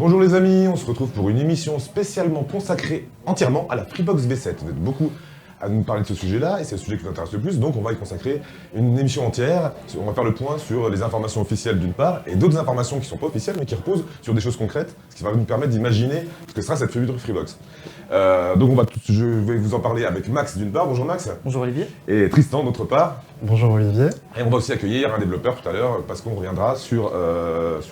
Bonjour les amis, on se retrouve pour une émission spécialement consacrée entièrement à la Freebox V7. Vous êtes beaucoup à nous parler de ce sujet-là, et c'est le sujet qui nous intéresse le plus, donc on va y consacrer une émission entière. On va faire le point sur les informations officielles d'une part, et d'autres informations qui ne sont pas officielles, mais qui reposent sur des choses concrètes, ce qui va nous permettre d'imaginer ce que sera cette future Freebox. Je vais vous en parler avec Max d'une part. Bonjour Max. Bonjour Olivier. Et Tristan d'autre part. Bonjour Olivier. Et on va aussi accueillir un développeur tout à l'heure, parce qu'on reviendra sur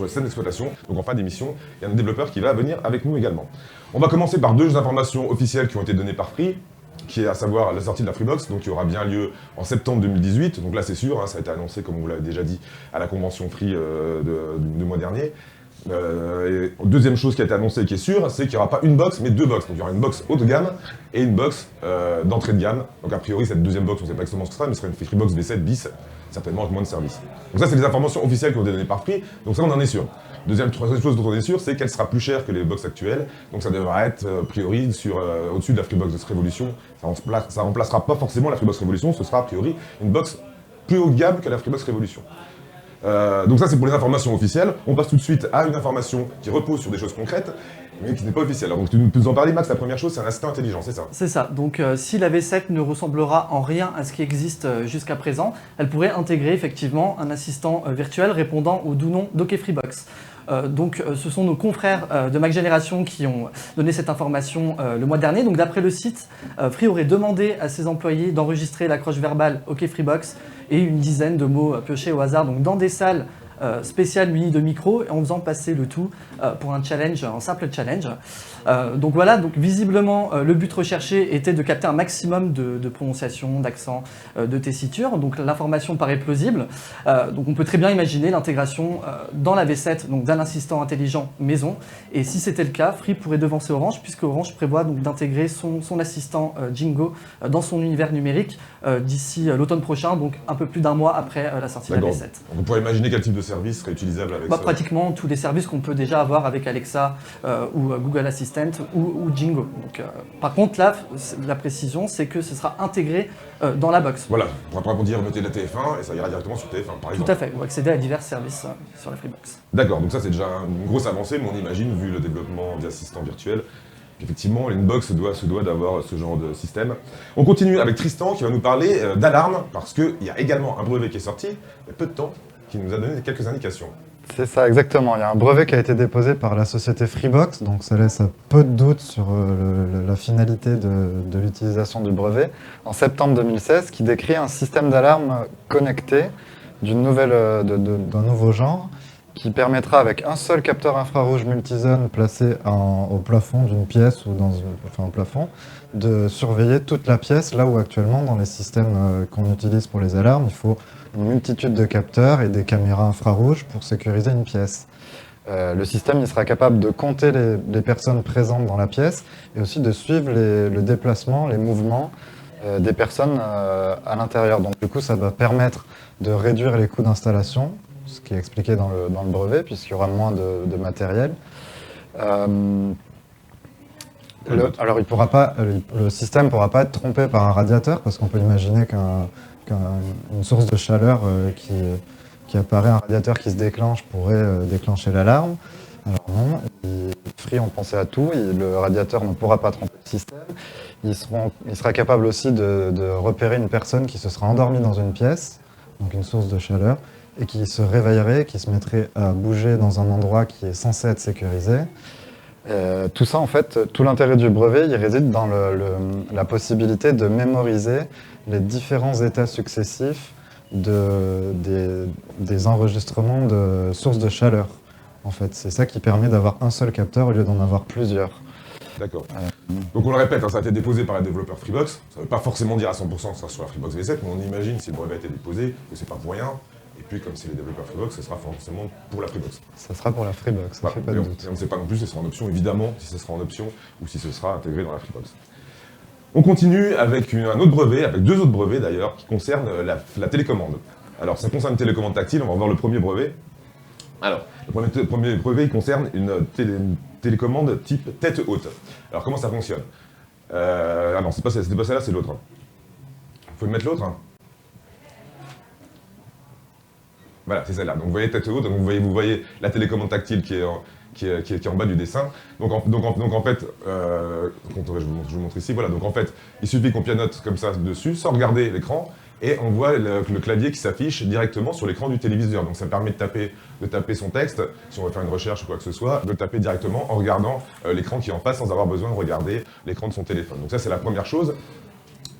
les scènes d'exploitation. Donc en fin d'émission, il y a un développeur qui va venir avec nous également. On va commencer par deux informations officielles qui ont été données par Free, qui est à savoir la sortie de la Freebox, donc qui aura bien lieu en septembre 2018. Donc là c'est sûr, ça a été annoncé, comme vous l'avez déjà dit, à la convention Free du mois dernier. Et deuxième chose qui a été annoncée et qui est sûre, c'est qu'il n'y aura pas une box, mais deux box. Donc il y aura une box haut de gamme et une box d'entrée de gamme. Donc a priori, cette deuxième box, on ne sait pas exactement ce que ce sera, mais ce sera une Freebox V7 bis, certainement avec moins de services. Donc ça, c'est les informations officielles qui ont été données par Free, donc ça, on en est sûr. Troisième chose dont on est sûr, c'est qu'elle sera plus chère que les box actuelles, donc ça devra être, a priori, au-dessus de la Freebox Révolution. Ça remplacera pas forcément la Freebox Révolution, ce sera a priori une box plus haut de gamme que la Freebox Révolution. Donc ça c'est pour les informations officielles. On passe tout de suite à une information qui repose sur des choses concrètes, mais qui n'est pas officielle. Alors, donc tu peux nous en parler Max, la première chose c'est un assistant intelligent, c'est ça? C'est ça, donc si la V7 ne ressemblera en rien à ce qui existe jusqu'à présent, elle pourrait intégrer effectivement un assistant virtuel répondant au doux nom d'OK Freebox. Ce sont nos confrères de Mac Génération qui ont donné cette information le mois dernier. Donc d'après le site, Free aurait demandé à ses employés d'enregistrer l'accroche verbale OK Freebox et une dizaine de mots piochés au hasard donc dans des salles spéciales munies de micros, en faisant passer le tout pour un simple challenge. Donc voilà, donc visiblement le but recherché était de capter un maximum de prononciation, d'accent, de tessiture. Donc l'information paraît plausible. Donc on peut très bien imaginer l'intégration dans la V7 donc d'un assistant intelligent maison. Et si c'était le cas, Free pourrait devancer Orange, puisque Orange prévoit donc d'intégrer son assistant Jingo dans son univers numérique d'ici l'automne prochain, donc un peu plus d'un mois après la sortie de la V7. Donc on pourrait imaginer quel type de service serait utilisable avec ça? Pratiquement tous les services qu'on peut déjà avoir avec Alexa ou Google Assistant ou Jingo. Donc, par contre, là, la précision, c'est que ce sera intégré dans la box. Voilà, on pourra pas dire mettez la TF1 et ça ira directement sur TF1 par exemple. Tout à fait, ou accéder à divers services sur la Freebox. D'accord, donc ça c'est déjà une grosse avancée, mais on imagine, vu le développement des assistants virtuels, qu'effectivement une box se doit d'avoir ce genre de système. On continue avec Tristan qui va nous parler d'alarme, parce qu'il y a également un brevet qui est sorti, il y a peu de temps, qui nous a donné quelques indications. C'est ça, exactement. Il y a un brevet qui a été déposé par la société Freebox, donc ça laisse peu de doute sur la finalité de l'utilisation du brevet, en septembre 2016, qui décrit un système d'alarme connecté d'un nouveau genre, qui permettra, avec un seul capteur infrarouge multizone placé au plafond d'une pièce ou au plafond, de surveiller toute la pièce, là où actuellement, dans les systèmes qu'on utilise pour les alarmes, il faut une multitude de capteurs et des caméras infrarouges pour sécuriser une pièce. Le système il sera capable de compter les personnes présentes dans la pièce et aussi de suivre le déplacement, les mouvements des personnes à l'intérieur. Donc du coup, ça va permettre de réduire les coûts d'installation, ce qui est expliqué dans le brevet, puisqu'il y aura moins de matériel. Le système ne pourra pas être trompé par un radiateur, parce qu'on peut imaginer qu'une source de chaleur qui apparaît, un radiateur qui se déclenche, pourrait déclencher l'alarme. Alors non, Free ont pensé à tout, le radiateur ne pourra pas tromper le système. Il sera capable aussi de repérer une personne qui se sera endormie dans une pièce, donc une source de chaleur, et qui se réveillerait, qui se mettrait à bouger dans un endroit qui est censé être sécurisé. Tout ça, en fait, tout l'intérêt du brevet, il réside dans la possibilité de mémoriser les différents états successifs des enregistrements de sources de chaleur. En fait, c'est ça qui permet d'avoir un seul capteur au lieu d'en avoir plusieurs. D'accord. Donc on le répète, ça a été déposé par les développeurs Freebox. Ça ne veut pas forcément dire à 100% que ça sera sur la Freebox V7, mais on imagine, si le brevet a été déposé, que c'est pas pour rien. Et puis, comme c'est les développeurs Freebox, ça sera forcément pour la Freebox. Ça sera pour la Freebox, ça fait pas de doute. Et on ne sait pas non plus si ce sera en option, évidemment, si ce sera en option ou si ce sera intégré dans la Freebox. On continue avec un autre brevet, avec deux autres brevets d'ailleurs, qui concernent la télécommande. Alors, ça concerne une télécommande tactile, on va voir le premier brevet. Alors, le premier brevet, il concerne une télécommande type tête haute. Alors, comment ça fonctionne? Ah non, c'était pas celle-là, c'est l'autre. Vous pouvez mettre l'autre? Voilà, c'est celle-là. Donc vous voyez tête haute, donc vous voyez la télécommande tactile qui est en bas du dessin. Donc en fait, je vous montre ici, voilà, donc en fait, il suffit qu'on pianote comme ça dessus, sans regarder l'écran, et on voit le clavier qui s'affiche directement sur l'écran du téléviseur. Donc ça permet de taper son texte, si on veut faire une recherche ou quoi que ce soit, de le taper directement en regardant l'écran qui est en face sans avoir besoin de regarder l'écran de son téléphone. Donc ça c'est la première chose.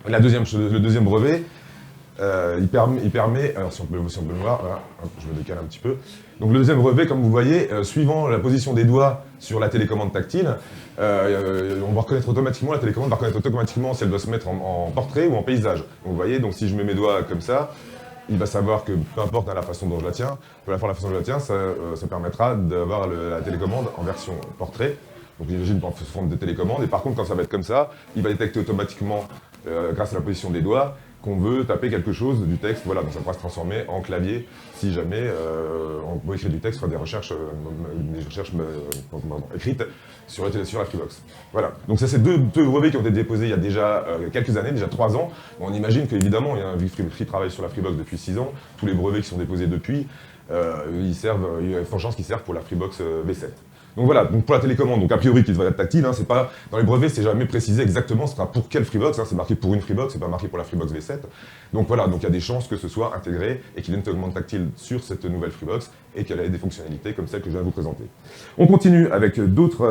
La deuxième chose, le deuxième brevet, il permet, alors si on peut le voir, voilà, je me décale un petit peu. Donc le deuxième brevet, comme vous voyez, suivant la position des doigts sur la télécommande tactile, on va reconnaître automatiquement, la télécommande va reconnaître automatiquement si elle doit se mettre en portrait ou en paysage. Donc vous voyez, donc si je mets mes doigts comme ça, il va savoir que peu importe la façon dont je la tiens, la façon dont je la tiens, ça permettra d'avoir la télécommande en version portrait. Donc j'imagine en forme de télécommande, et par contre quand ça va être comme ça, il va détecter automatiquement, grâce à la position des doigts, qu'on veut taper quelque chose du texte, voilà, donc ça pourra se transformer en clavier si jamais on veut écrire du texte, faire des recherches écrites sur la Freebox. Voilà, donc ça c'est deux brevets qui ont été déposés il y a déjà quelques années, déjà 3 ans. Bon, on imagine qu'évidemment, vu que Free travaille sur la Freebox depuis 6 ans, tous les brevets qui sont déposés depuis, il y a de fortes chances qu'ils servent pour la Freebox V7. Donc voilà, donc pour la télécommande, donc a priori qui devrait être tactile, hein, c'est pas, dans les brevets c'est jamais précisé exactement ce sera pour quelle Freebox, hein, c'est marqué pour une Freebox, c'est pas marqué pour la Freebox V7. Donc voilà, donc il y a des chances que ce soit intégré et qu'il y ait une télécommande tactile sur cette nouvelle Freebox et qu'elle ait des fonctionnalités comme celles que je viens de vous présenter. On continue avec d'autres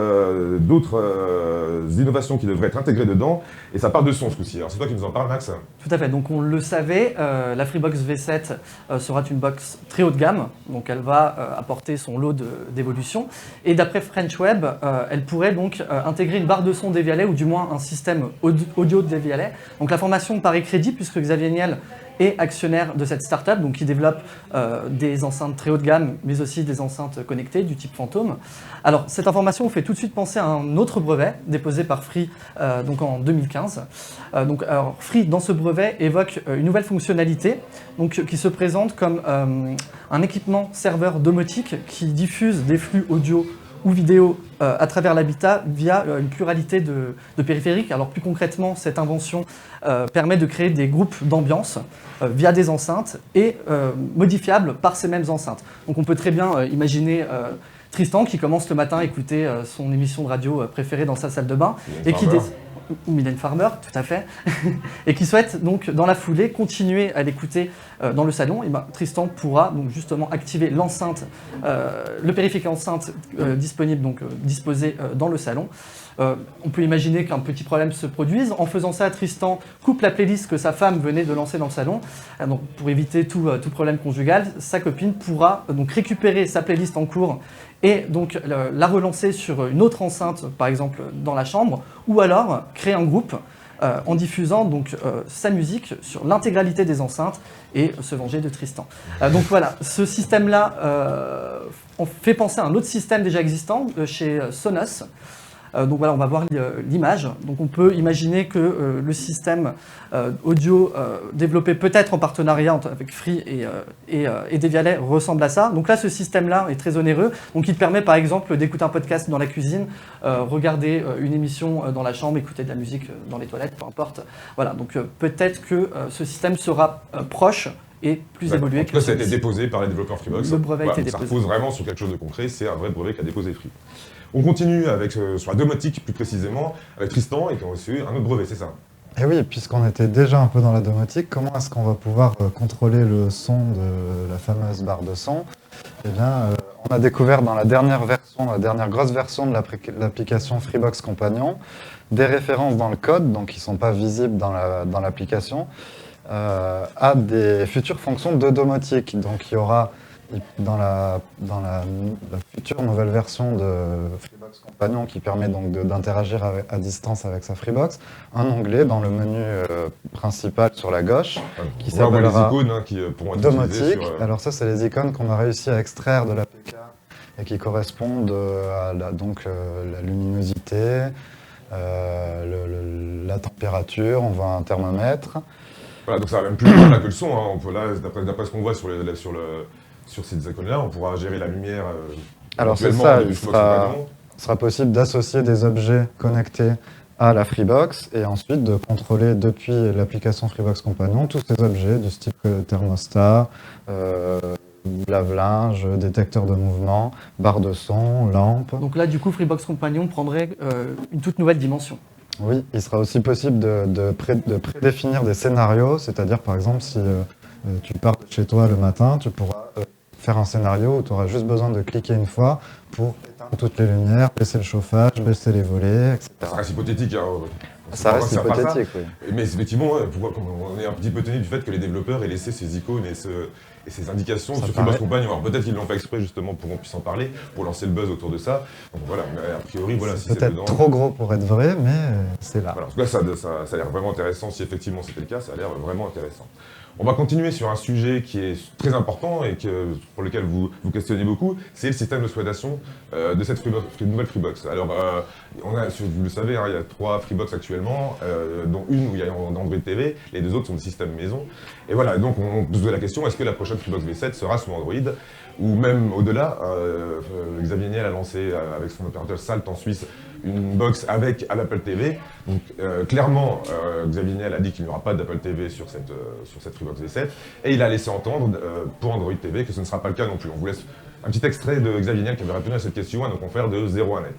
innovations qui devraient être intégrées dedans, et ça part de son ce coup-ci. Alors c'est toi qui nous en parles, Max? Tout à fait, donc on le savait, la Freebox V7 sera une box très haut de gamme, donc elle va apporter son lot d'évolution. Et d'après French Web, elle pourrait donc intégrer une barre de son Devialet, ou du moins un système audio de Devialet. Donc l'information me paraît crédible puisque Xavier Niel est actionnaire de cette startup, donc qui développe des enceintes très haut de gamme, mais aussi des enceintes connectées du type Phantom. Alors cette information fait tout de suite penser à un autre brevet déposé par Free donc en 2015. Alors Free, dans ce brevet, évoque une nouvelle fonctionnalité donc, qui se présente comme un équipement serveur domotique qui diffuse des flux audio ou vidéo à travers l'habitat via une pluralité de périphériques. Alors plus concrètement, cette invention permet de créer des groupes d'ambiance via des enceintes et modifiables par ces mêmes enceintes. Donc on peut très bien imaginer Tristan qui commence le matin à écouter son émission de radio préférée dans sa salle de bain et qui ou Mylène Farmer, tout à fait, et qui souhaite donc dans la foulée continuer à l'écouter dans le salon. Et ben, Tristan pourra donc justement activer l'enceinte, le périphérique enceinte disponible, donc disposé dans le salon. On peut imaginer qu'un petit problème se produise. En faisant ça, Tristan coupe la playlist que sa femme venait de lancer dans le salon. Donc, pour éviter tout problème conjugal, sa copine pourra donc récupérer sa playlist en cours et donc la relancer sur une autre enceinte, par exemple dans la chambre, ou alors créer un groupe en diffusant donc sa musique sur l'intégralité des enceintes et se venger de Tristan. Donc voilà, ce système-là on fait penser à un autre système déjà existant chez Sonos. Donc voilà, on va voir l'image. Donc on peut imaginer que le système audio développé peut-être en partenariat avec Free et Devialet ressemble à ça. Donc là, ce système-là est très onéreux. Donc il permet par exemple d'écouter un podcast dans la cuisine, regarder une émission dans la chambre, écouter de la musique dans les toilettes, peu importe. Voilà, donc peut-être que ce système sera proche et plus évolué. En tout cas, ça a été déposé par les développeurs Freebox. Le brevet a été déposé. Ça repose vraiment sur quelque chose de concret, c'est un vrai brevet qu'a déposé Free. On continue avec, sur la domotique plus précisément, avec Tristan, et qui a reçu un autre brevet, c'est ça? Et oui, puisqu'on était déjà un peu dans la domotique, comment est-ce qu'on va pouvoir contrôler le son de la fameuse barre de son? Eh bien, on a découvert dans la dernière grosse version de l'application Freebox Companion, des références dans le code, donc qui ne sont pas visibles dans l'application, à des futures fonctions de domotique. Donc il y aura dans la future nouvelle version de Freebox Companion qui permet donc d'interagir à distance avec sa Freebox, un onglet dans le menu principal sur la gauche qui s'appellera domotique. Alors ça, c'est les icônes qu'on a réussi à extraire de l'APK et qui correspondent à la luminosité, la température, on voit un thermomètre. Voilà, donc ça va même plus loin là que le son. Hein. On peut, là, d'après ce qu'on voit sur ces icônes-là, on pourra gérer la lumière. Alors c'est ça, il sera possible d'associer des objets connectés à la Freebox et ensuite de contrôler depuis l'application Freebox Companion tous ces objets du type thermostat, lave-linge, détecteur de mouvement, barre de son, lampe. Donc là, du coup, Freebox Companion prendrait une toute nouvelle dimension. Oui, il sera aussi possible de prédéfinir des scénarios, c'est-à-dire par exemple si tu pars de chez toi le matin, tu pourras faire un scénario où tu auras juste besoin de cliquer une fois pour éteindre toutes les lumières, baisser le chauffage, baisser les volets, etc. Ça reste hypothétique. Hein. Ça reste hypothétique, oui. Mais effectivement, on est un petit peu tenu du fait que les développeurs aient laissé ces icônes et ces indications sur Freebox Companion. Alors peut-être qu'ils l'ont fait exprès justement pour qu'on puisse en parler, pour lancer le buzz autour de ça. Donc voilà, mais a priori, voilà, si c'est peut-être dedans. trop gros pour être vrai, mais c'est là. Voilà, en tout cas, ça a l'air vraiment intéressant. Si effectivement c'était le cas, ça a l'air vraiment intéressant. On va continuer sur un sujet qui est très important et pour lequel vous questionnez beaucoup, c'est le système d'exploitation de cette nouvelle Freebox. Alors, vous le savez, hein, il y a 3 Freebox actuellement, dont une où il y a Android TV, les 2 autres sont des systèmes maison. Et voilà, donc on se pose la question, est-ce que la prochaine Freebox V7 sera sous Android? Ou même au-delà, Xavier Niel a lancé avec son opérateur Salt en Suisse une box avec l'Apple TV. Donc clairement, Xavier Niel a dit qu'il n'y aura pas d'Apple TV sur cette Freebox V7. Et il a laissé entendre pour Android TV que ce ne sera pas le cas non plus. On vous laisse un petit extrait de Xavier Niel qui avait répondu à cette question à nos confrères de 01net.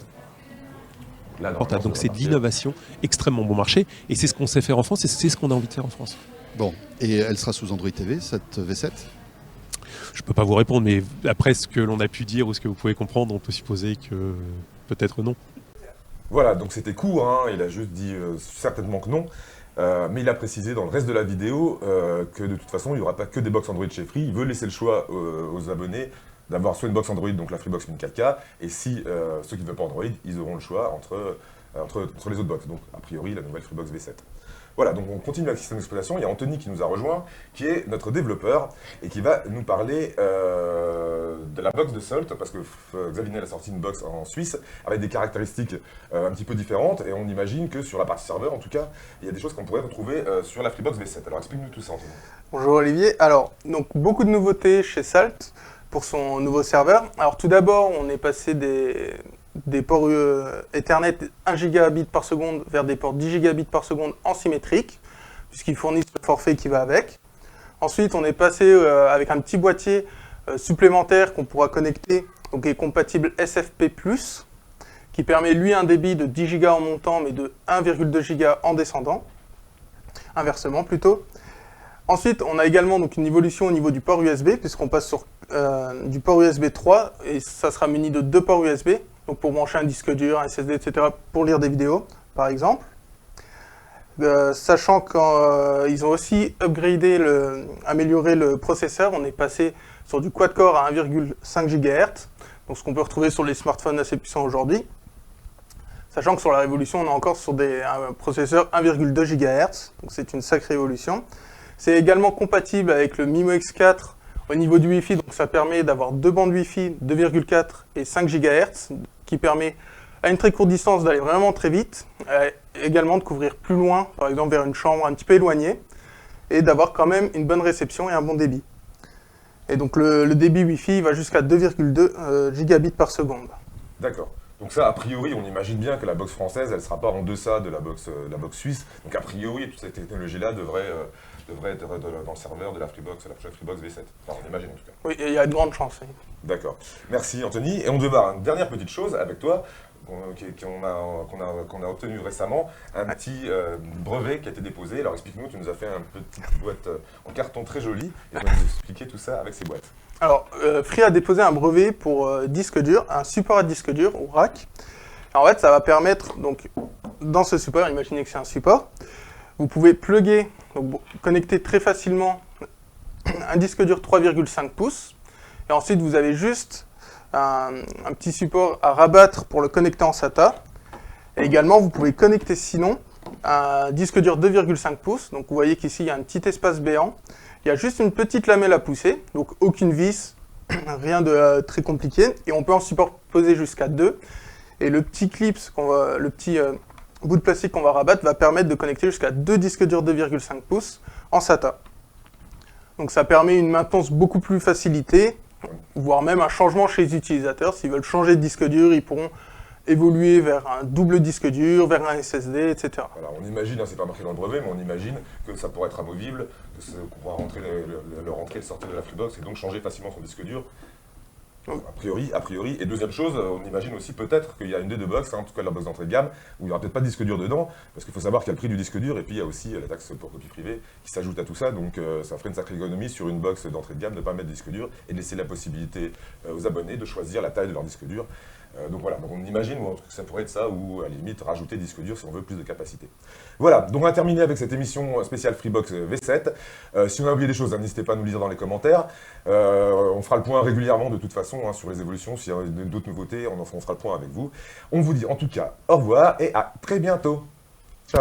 Là, donc c'est de l'innovation, extrêmement bon marché. Et c'est ce qu'on sait faire en France et c'est ce qu'on a envie de faire en France. Bon, et elle sera sous Android TV, cette V7 ? Je peux pas vous répondre, mais après ce que l'on a pu dire ou ce que vous pouvez comprendre, on peut supposer que peut-être non. Voilà, donc c'était court, hein, il a juste dit certainement que non, mais il a précisé dans le reste de la vidéo que de toute façon il n'y aura pas que des box Android chez Free, il veut laisser le choix aux abonnés d'avoir soit une box Android, donc la Freebox Mini 4K, et si ceux qui ne veulent pas Android, ils auront le choix entre les autres box, donc a priori la nouvelle Freebox V7. Voilà, donc on continue avec le système d'exploitation. Il y a Anthony qui nous a rejoint, qui est notre développeur et qui va nous parler de la box de Salt, parce que Xavier Niel a sorti une box en Suisse avec des caractéristiques un petit peu différentes et on imagine que sur la partie serveur, en tout cas, il y a des choses qu'on pourrait retrouver sur la Freebox V7. Alors explique-nous tout ça, Anthony. Bonjour Olivier. Alors, donc beaucoup de nouveautés chez Salt pour son nouveau serveur. Alors tout d'abord, on est passé des ports Ethernet 1 gigabit par seconde vers des ports 10 gigabits par seconde en symétrique, puisqu'ils fournissent le forfait qui va avec. Ensuite, on est passé avec un petit boîtier supplémentaire qu'on pourra connecter, donc qui est compatible SFP+, qui permet lui un débit de 10 Go en montant, mais de 1,2 Go en descendant, inversement plutôt. Ensuite, on a également donc, une évolution au niveau du port USB, puisqu'on passe sur du port USB 3, et ça sera muni de 2 ports USB, donc pour brancher un disque dur, un SSD, etc., pour lire des vidéos, par exemple. Sachant qu'ils ont aussi amélioré le processeur, on est passé sur du quad-core à 1,5 GHz, donc ce qu'on peut retrouver sur les smartphones assez puissants aujourd'hui. Sachant que sur la révolution, on est encore sur un processeur 1,2 GHz, donc c'est une sacrée évolution. C'est également compatible avec le MIMO X4 au niveau du Wi-Fi, donc ça permet d'avoir 2 bandes Wi-Fi 2,4 et 5 GHz, qui permet à une très courte distance d'aller vraiment très vite, également de couvrir plus loin, par exemple vers une chambre un petit peu éloignée, et d'avoir quand même une bonne réception et un bon débit. Et donc le débit Wi-Fi va jusqu'à 2,2 gigabits par seconde. D'accord. Donc ça, a priori, on imagine bien que la box française, elle ne sera pas en deçà de la box suisse. Donc a priori, toute cette technologie-là devrait être dans le serveur de la prochaine Freebox V7. Enfin, on imagine en tout cas. Oui, il y a de grandes chances. Oui. D'accord. Merci Anthony. Et on démarre une dernière petite chose avec toi, qu'on a obtenu récemment, un petit brevet qui a été déposé. Alors explique-nous, tu nous as fait une petite boîte en carton très jolie, et tu vas nous expliquer tout ça avec ces boîtes. Alors, Free a déposé un brevet pour disque dur, un support à disque dur, ou rack. Alors, en fait, ça va permettre, donc, dans ce support, imaginez que c'est un support, vous pouvez plugger, donc connecter très facilement un disque dur 3,5 pouces, et ensuite vous avez juste un petit support à rabattre pour le connecter en SATA. Et également, vous pouvez connecter sinon un disque dur 2,5 pouces, donc vous voyez qu'ici il y a un petit espace béant. Il y a juste une petite lamelle à pousser, donc aucune vis, rien de très compliqué. Et on peut en superposer jusqu'à 2. Et le petit clip, le petit bout de plastique qu'on va rabattre va permettre de connecter jusqu'à 2 disques durs 2,5 pouces en SATA. Donc ça permet une maintenance beaucoup plus facilitée, voire même un changement chez les utilisateurs. S'ils veulent changer de disque dur, ils pourront évoluer vers un double disque dur, vers un SSD, etc. Voilà, on imagine, hein, c'est pas marqué dans le brevet, mais on imagine que ça pourrait être amovible, qu'on pourra rentrer le rentrer et le sortir de la Freebox et donc changer facilement son disque dur. A priori. Et deuxième chose, on imagine aussi peut-être qu'il y a une des deux box, hein, en tout cas la box d'entrée de gamme, où il n'y aura peut-être pas de disque dur dedans, parce qu'il faut savoir qu'il y a le prix du disque dur et puis il y a aussi la taxe pour copie privée qui s'ajoute à tout ça, donc ça ferait une sacrée économie sur une box d'entrée de gamme de ne pas mettre de disque dur et de laisser la possibilité aux abonnés de choisir la taille de leur disque dur. Donc voilà, donc on imagine que ça pourrait être ça, ou à la limite rajouter disque dur si on veut plus de capacité. Voilà, donc on a terminé avec cette émission spéciale Freebox V7. Si on a oublié des choses, n'hésitez pas à nous le dire dans les commentaires. On fera le point régulièrement de toute façon hein, sur les évolutions. S'il y a d'autres nouveautés, on fera le point avec vous. On vous dit en tout cas au revoir et à très bientôt. Ciao.